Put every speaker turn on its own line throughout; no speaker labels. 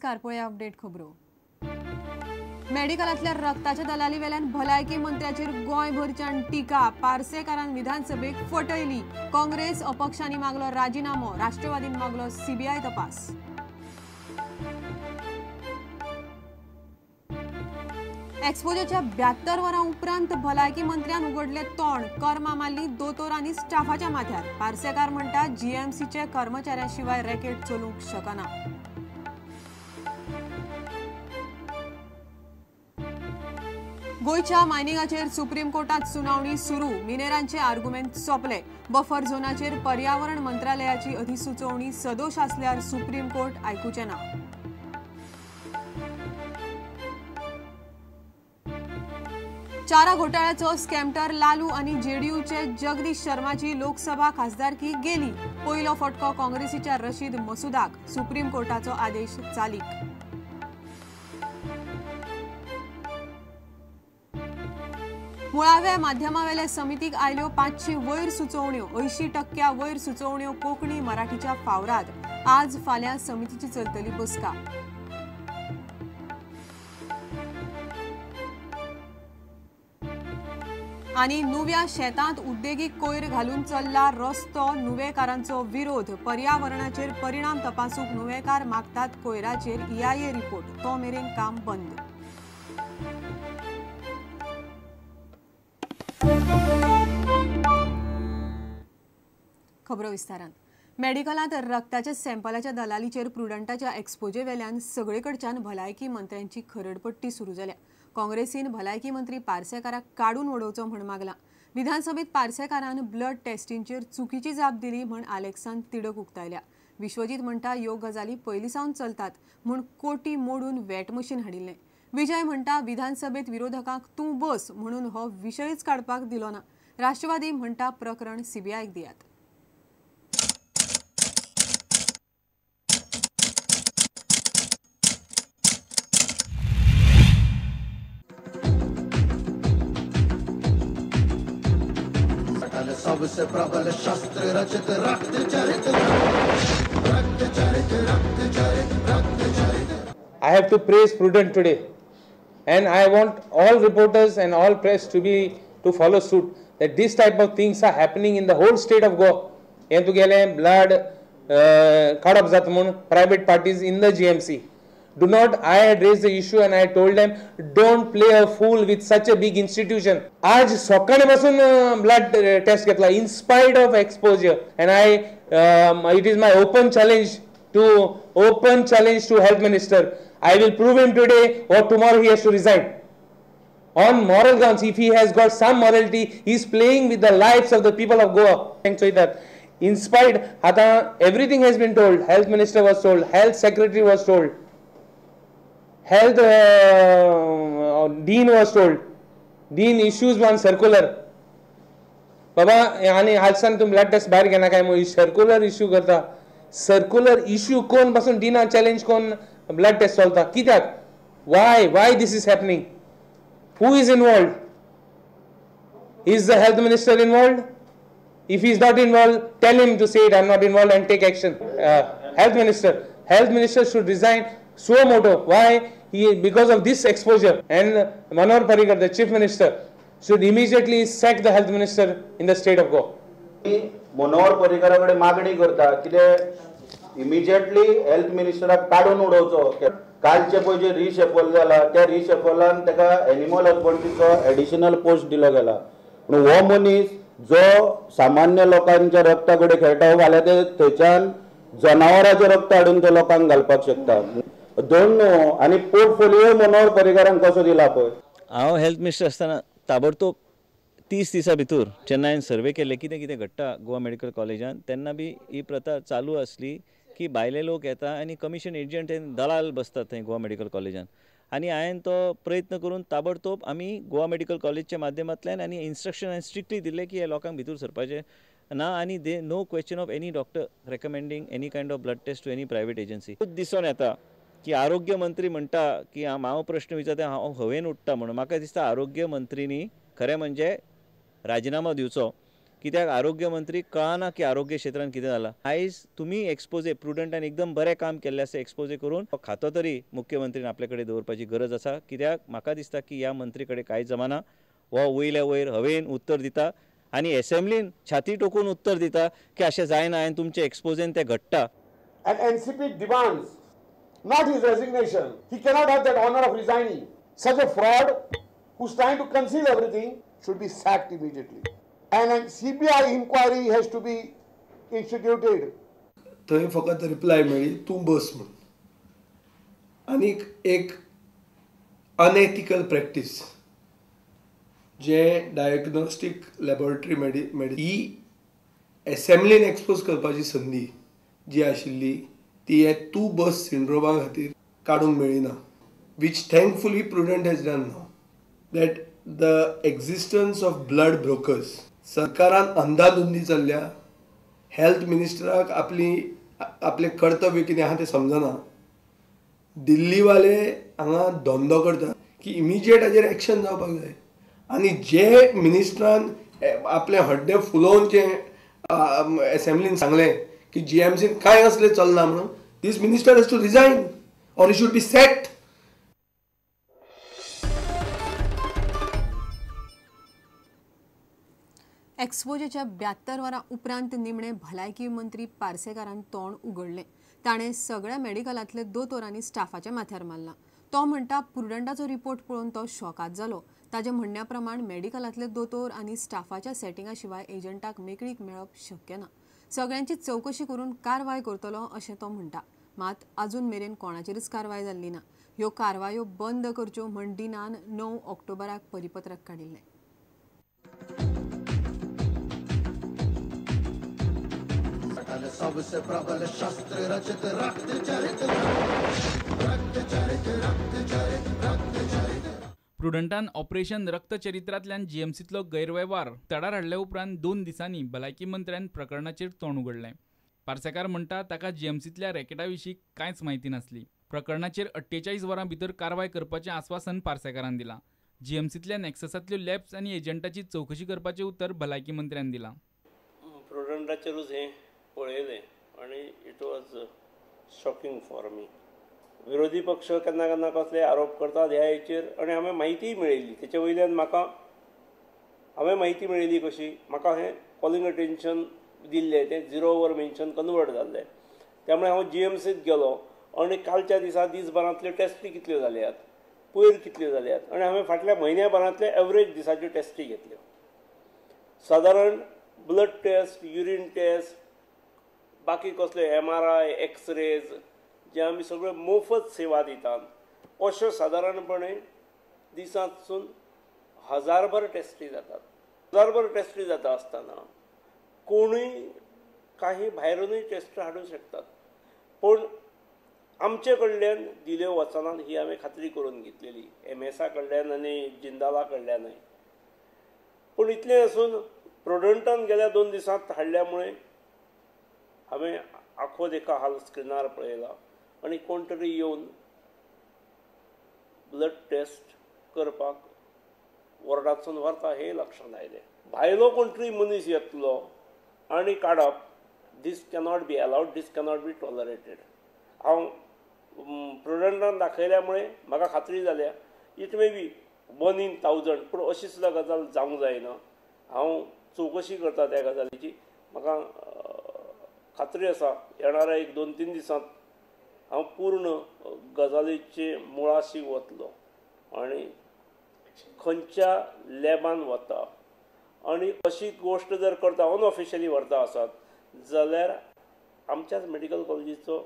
नमस्कार, पळया अपडेट खबरो। मेडिकलांतल्या रक्ताच्या दलाली वेल्यान भलायकी मंत्र्याचेर गोंयभरच्यान टिका। पार्सेकारान विधानसभेक फटयली। काँग्रेस अपक्षांनी मागलो राजीनामो, राष्ट्रवादीन मागलो सीबीआय तपास। एक्सपोजरच्या 72 वरां उपरांत भलायकी मंत्र्यान उगडले तोंड। कर्मा मारली दोतोर आनी स्टाफाच्या माथ्यार। पार्सेकार म्हणटा जीएमसीचे कर्मचाऱ्यांशिवाय रॅकेट चलूंक शकना। गोयच्या मायनिंगाचेर सुप्रीम कोर्टात सुनावणी सुरू। मिनेरांचे आर्ग्युमेंट सोंपले। बफर झोनाचेर पर्यावरण मंत्रालयाची अधिसुचोवणी सदोश आसल्यार सुप्रीम कोर्ट आयकुचे ना। चारा घोटाळ्याचो स्कॅमटर लालू आनी जेडीयूचे जगदीश शर्माची लोकसभा खासदारकी गेली। पयलो फटको काँग्रेसीच्या रशीद मसूदाक। सुप्रीम कोर्टाचो आदेश चालीक। मुळाव्या माध्यमावेले समितीक आयल्यो 500 वयर सुचोवण्यो। 80% वयर सुचोवण्यो कोंकणी मराठीच्या फावरात। आज फाल्यां समितीची चलतली बसका। आनी नुव्या शेतांत उद्देगीक कोयर घालून चल्ला रस्तो। नुवेकारांचो विरोध। पर्यावरणाचेर परिणाम तपासूंक नुवेकार मागतात कोयराचेर EIA रिपोर्ट। तो मेरेन काम बंद। खबरो विस्तारान। मेडिकलांत रक्ताच्या सॅम्पलाच्या दलालीचेर प्रुडंटाच्या एक्सपोजे वेल्यान सगळेकडच्यान भलायकी मंत्र्यांची खरडपट्टी सुरू जाल्या। काँग्रेसीन भलायकी मंत्री पार्सेकाराक काडून उडोवचो म्हण मागला। विधानसभेत पार्सेकारान ब्लड टेस्टिंगचेर चुकीची जाप दिली म्हण आलेक्सान तिडक उक्तायल्या। विश्वजीत म्हणटा ह्यो गजाली पयलींसावन चलतात म्हूण कोटी मोडून वॅट मशीन हाडिल्लें। विजय म्हणटा विधानसभेत विरोधकांक तूं बस म्हणून हो विशयच काडपाक दिलो ना। राष्ट्रवादी म्हणटा प्रकरण सीबीआयक दियात।
सबसे प्रबल शस्त्र रचित रक्त चरित।
I have to praise Prudent today, and I want all reporters and all press to follow suit that this type of things are happening in the whole state of Goa. And to get blood cut up that private parties in the GMC. Do not. I had raised the issue and I told them, don't play a fool with such a big institution. आज सकाळपासून blood test घेतला in spite of exposure, and it is my open challenge to health minister. I will prove him today or tomorrow he has to resign. On moral grounds, if he has got some morality, he is playing with the lives of the people of Goa. So that in spite, everything has been told. Health minister was told, health secretary was told, health dean was told. Dean issues one circular. बाबा आणि हालसान तुम blood taste भायर घेना काय मग circular issue करता। Circular issue कोण पासून डिना चॅलेंज कोण ब्लड टेस्ट चलता कित्याक? why this is happening? Who is involved? Is the health minister involved? If he is not involved, tell him to say it, I am not involved, and take action. Health minister should resign suo moto. Why? Because of this exposure. And Manohar Parrikar, the chief minister, should immediately sack the health minister in the state of Goa.
Manohar पर्रीकराकडे मागणी करता कितें immediately health मिनिस्टराक काडून उडोवचो। कालचे पळय जे रिशेफल जाला त्या रिशेफलान ताका एनिमल हजबंड्रीचो एडिशनल पोस्ट दिलो गेला। पूण हो मनीस जो सामान्य लोकांच्या रक्ता कडेन खेळटा फाल्यां ते थंयच्यान जनावरांचें रक्त हाडून ते लोकांक घालपाक शकता। दोन आनी पोर्टफोलियो मनोहर पर्रीकरांक कसो दिला पळय।
हांव हेल्थ मिनिस्टर आसतना ताबडतोब 30 दिसां भितर जेन्ना सर्वे केले कितें कितें घडटा गोवा मेडिकल कॉलेजान तेन्ना बी ही प्रथा चालू आसली की भायले लोक येता आनी कमिशन एजंट दलाल बसतात थंय गोवा मेडिकल कॉलेजान। आनी हांवें तो प्रयत्न करून ताबडतोब आमी गोवा मेडिकल कॉलेजच्या माध्यमांतल्यान आनी इन्स्ट्रक्शन स्ट्रिक्टली दिले की हे लोकांक भितर सरपाचें ना आनी no question of any doctor recommending any kind of blood test to any private agency. दिसून येता की आरोग्य मंत्री म्हणटा की हांव प्रश्न विचारता हांव हवेन उडटा म्हणून। म्हाका दिसता आरोग्य मंत्रीनी खरें म्हणजे राजिनामो दिवचो कित्याक आरोग्य मंत्री कळना की आरोग्य क्षेत्रांत कितें जालां. आयज तुमी एक्सपोजे प्रुडंटान एकदम बरें काम केल्लें आसा एक्सपोजे करून खातो तरी मुख्यमंत्रीन आपले कडेन दवरपाची गरज आसा. कित्याक म्हाका दिसता की ह्या मंत्री कडेन कांयच जमाना. हो वयल्या वयर हवेन उत्तर दिता आनी असेंब्लीन छाती टोकून उत्तर दिता की अशें जायना हांवें तुमचे एक्सपोजेन तें घडटा.
And NCP demands not his resignation. He cannot have that honor of resigning. Such a fraud who's trying to conceal everything should be sacked immediately. And a CBI inquiry has to be instituted.
थंय फकत reply मेळ्ळी तूं बस म्हूण. आनीक एक unethical practice जे diagnostic laboratory ही एसेंब्लीन expose करपाची संदी जी आशिल्ली ती हे तूं बस सिंड्रोमा खातीर काडूंक मेळ्ळी ना. which thankfully Prudent has done now. That the existence of blood brokers सरकारान अंधाधुंदी चल्ल्या. हेल्थ मिनिस्टराक आपले कर्तव्य कितें आहा तें समजना. दिल्लीवाले हांगा धंदो करतात की इमिजिएट हाजेर एक्शन जावपाक जाय. आनी जे मिनिस्टरान आपले हड्डे फुलोवन जे असेंब्लीन सांगलें की GMCन कांय असलें चलना म्हणून this minister has to resign or he should be sacked.
एक्सपोजेच्या 72 वरां उपरांत निमणे भलायकी मंत्री पार्सेकारान तोंड उगडलें. ताणें सगळ्या मेडिकलांतले दोतोर आनी स्टाफाच्या माथ्यार मारला. तो म्हणटा प्रुडंटाचो रिपोर्ट पळोवन तो शॉकात जालो. ताच्या म्हणण्या प्रमाण मेडिकलांतले दोतोर आनी स्टाफाच्या सेटिंगा शिवाय एजंटाक मेकळीक मेळप शक्य ना. सगळ्यांची चवकशी करून कारवाय करतलो अशें तो म्हणटा. मात अजून मेरेन कोणाचेरच कारवाय जाल्ली ना. ह्यो कारवायो बंद करच्यो म्हण डिनान 9 ऑक्टोबराक परिपत्रक काडिल्लें.
सबसे प्रबल शस्त्र रचित रक्त चरित.
प्रुडंटान ऑपरेशन रक्तचरित्रांतल्यान जीएमसीतलो गैरवेव्हार तडार हाडले उपरांत 2 दिसांनी भलायकी मंत्र्यान प्रकरणाचेर तोंड उगडलें. पार्सेकार म्हणटा ताका जीएमसीतल्या रॅकेटा विशीं कांयच म्हायती नासली. प्रकरणाचेर 48 वरां भितर कारवाय करपाचें आस्वासन पार्सेकारान दिलां. जीएमसीतल्या नॅक्ससांतल्यो लॅब्स आनी एजंटाची चवकशी करपाचें उतर भलायकी मंत्र्यान दिलां.
प्रुडंटाचेरूच हें पळयलें आनी it was shocking for me. विरोधी पक्ष केन्ना केन्ना कसले आरोप करतात ह्या हेचेर आनी हांवें म्हायती मेळयली. तेचे वयल्यान हांवें म्हायती मेळयली कशी म्हाका हें कॉलिंग अटेन्शन दिल्लें तें 0 वर मेन्शन कन्वर्ट जाल्लें. त्यामुळे हांव जीएमसीत गेलो आनी कालच्या दिसा दिसभरांतल्यो टेस्टी कितल्यो जाल्यात पयर कितल्यो जाल्यात आनी हांवें फाटल्या म्हयन्याभरांतले एवरेज दिसाच्यो टेस्टी घेतल्यो. सादारण ब्लड टेस्ट, युरीन टेस्ट, बाकी कसले MRI, एक्सरेज जे आमी सगळ्यो मोफत सेवा दितात अश्यो सादारणपणे दिसांतसून 1000भर टेस्टी जातात. 1000भर टेस्टी जाता आसतना कोणूय काही भायरूनय टेस्ट हाडूंक शकतात. पूण आमचे कडल्यान दिल्यो वचनान ही हांवें खात्री करून घेतलेली MSA कडल्यान आनी जिंदाला कडल्यानय. पूण इतलें आसून प्रुडंटान गेल्या 2 दिसांत हाडल्या मुळे हांवें आखो देका हाल स्क्रिनार पळयला आनी कोण तरी येवन ब्लड टेस्ट करपाक वॉर्डांतसून व्हरता हें लक्षांत आयलें. भायलो कोण तरी मनीस येतलो आनी काडप this cannot be allowed, this cannot be tolerated. हांव प्रुडंटान दाखयल्या मुळे म्हाका खात्री जाल्या इट मे बी 1 in 1000 पूण अशी सुद्दां गजाल जावंक जायना. हांव चवकशी करता त्या गजालीची. म्हाका खात्री आसा येणाऱ्या 1-2-3 दिसांत हांव पूर्ण गजालीचे मुळाशी वतलो आनी खंयच्या लॅबान वता आनी अशी गोश्ट जर करता अनऑफिशियली व्हरता आसात जाल्यार आमच्याच मेडिकल कॉलेजीचो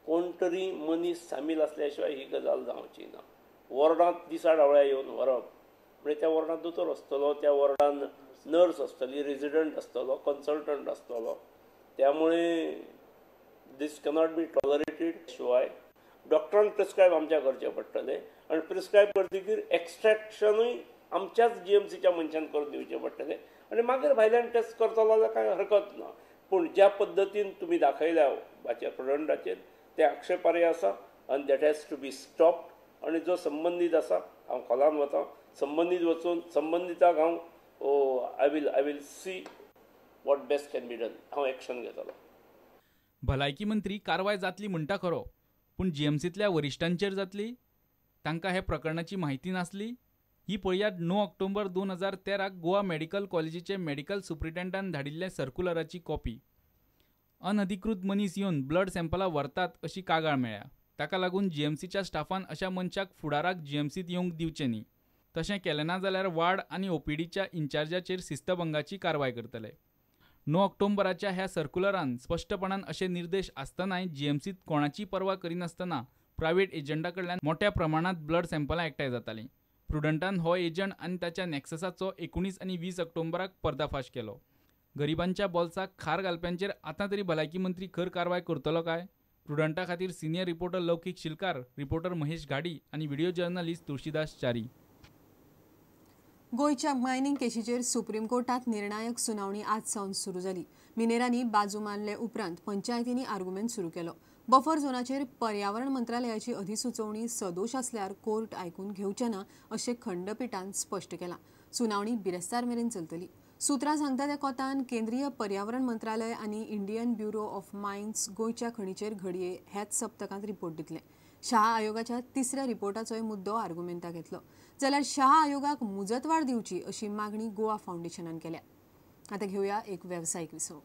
कोण तरी मनीस सामील आसल्या शिवाय ही गजाल जावची ना. वॉर्डांत दिसा ढवळ्या येवन व्हरप म्हणजे त्या वॉर्डांत दोतोर आसतलो, त्या वॉर्डान नर्स आसतली, रेजिडंट आसतलो, कन्सल्टंट आसतलो. त्यामुळे दीस कॅनॉट बी टॉलरेटेड. शिवाय डॉक्टरान प्रिस्क्रायब आमच्या करचें पडटलें आनी प्रिस्क्रायब करतकीर एक्स्ट्रॅक्शनूय आमच्याच जीएमसीच्या मनशान करून दिवचें पडटलें आनी मागीर भायल्यान टेस्ट करतलो जाल्यार कांय हरकत ना. पूण ज्या पद्दतीन तुमी दाखयल्या हाच्या प्रुडंटाचेर तें आक्षेपार्ह आसा आनी that has to be stopped. आनी जो संबंदीत आसा हांव खोलान वता, संबंदीत वचून संबंदिताक हांव I will see what best can be done हांव एक्शन घेतलो.
भलायकी मंत्री कारवाय जातली म्हणटा खरो, पूण जीएमसींतल्या वरिश्ठांचेर जातली? तांकां हे प्रकरणाची म्हायती नासली? ही पळयात 9 ऑक्टोबर 2013 गोवा मेडिकल कॉलेजीचे मेडिकल सुप्रिटेंडान धाडिल्ले सर्क्युलराची कॉपी. अनधिकृत मनीस येवन ब्लड सॅम्पलां व्हरतात अशी कागाळ मेळ्ळ्या. ताका लागून जीएमसीच्या स्टाफान अशा मनशाक फुडाराक जीएमसींत येवंक दिवचें न्ही. तशें केलें ना जाल्यार वार्ड आनी ओपीडीच्या इन्चार्जाचेर शिस्तभंगाची कारवाय करतले. 9 ऑक्टोबराच्या ह्या सर्क्युलरान स्पश्टपणान अशे निर्देश आसतनाय जीएमसींत कोणाची पर्वा करिनासतना प्रायव्हेट एजंटा कडल्यान मोठ्या प्रमाणात ब्लड सॅम्पलां एकठांय जातालीं. प्रुडंटान हो एजंट आनी ताच्या नॅक्ससाचो 19 आनी 20 ऑक्टोबराक पर्दाफाश केलो. गरिबांच्या बोल्साक खार घालप्यांचेर आतां तरी भलायकी मंत्री खर कारवाय करतलो काय? प्रुडंटा खातीर senior reporter Laukik Shilkar, reporter Mahesh Ghadi आनी व्हिडिओ जर्नलिस्ट तुळशीदास च्यारी.
गोयच्या मायनिंग केशीचेर सुप्रीम कोर्टात निर्णायक सुनावणी आज सावन सुरू जाली. मिनेरांनी बाजू मारले उपरांत पंचायतींनी आर्ग्युमेंट सुरू केलो. बफर झोनाचेर पर्यावरण मंत्रालयाची अधिसुचोवणी सदोश आसल्यार कोर्ट आयकून घेवचे ना अशें खंडपीठान स्पश्ट केलां. सुनावणी बिरेस्तार मेरेन चलतली. सुत्रां सांगता त्या कोतान केंद्रीय पर्यावरण मंत्रालय आनी इंडियन ब्युरो ऑफ मायन्स गोयच्या खणीचेर घडये हेच सप्तकांत रिपोर्ट दितले. शाह आयोगाच्या 3ऱ्या रिपोर्टाचोय मुद्दो आर्ग्युमेंटाक येतलो. जाल्यार शाह आयोगाक मुजतवाड दिवची अशी मागणी गोवा फावंडेशनान केल्या. आतां घेवया एक वेवसायीक विसव.